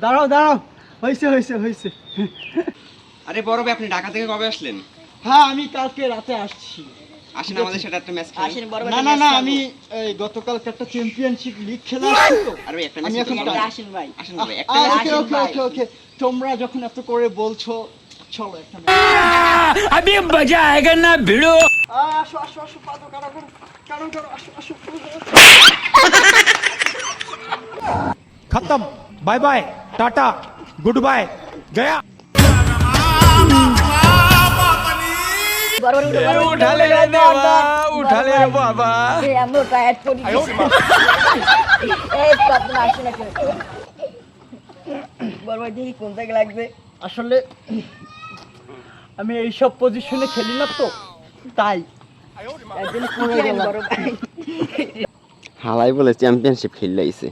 দাঁড়াও দাঁড়াও, হয়েছে হয়েছে হয়েছে। আরে বড় ভাই, আপনি ঢাকা থেকে কবে আসলেন? হ্যাঁ, আমি কালকে রাতে আসছি। আসেন আমাদের সাথে একটা ম্যাচ খেলেন। না না না, আমি গতকালকে একটা চ্যাম্পিয়নশিপ লিগ খেলা আসছি তো। আরে একটা আমি ম্যাচ এখন খেলেন। আসেন ভাই, আসেন ভাই, একটা ম্যাচ ওকে ওকে ওকে ওকে, তোমরা যখন এত করে বলছো, চলো একটা अभी मजा आएगा ना भिड़ो। আসো আসো আসো, পাদো কারো কারো কারো কারো, আসো আসো। खत्म, bye bye, tata, goodbye, गया। उठा ले रे देवा, उठा ले रे बाबा। আমরা টায়ার করি এই তো আপনি আসেন এখন বড় ভাই, দেখি কোন জায়গায় লাগবে। আসলে আমি এইসব পজিশনে খেলি না তো, তাই একদিন পড়ে গেল বড় ভাই। হালাই বলে চ্যাম্পিয়নশিপ খেললে আইছে।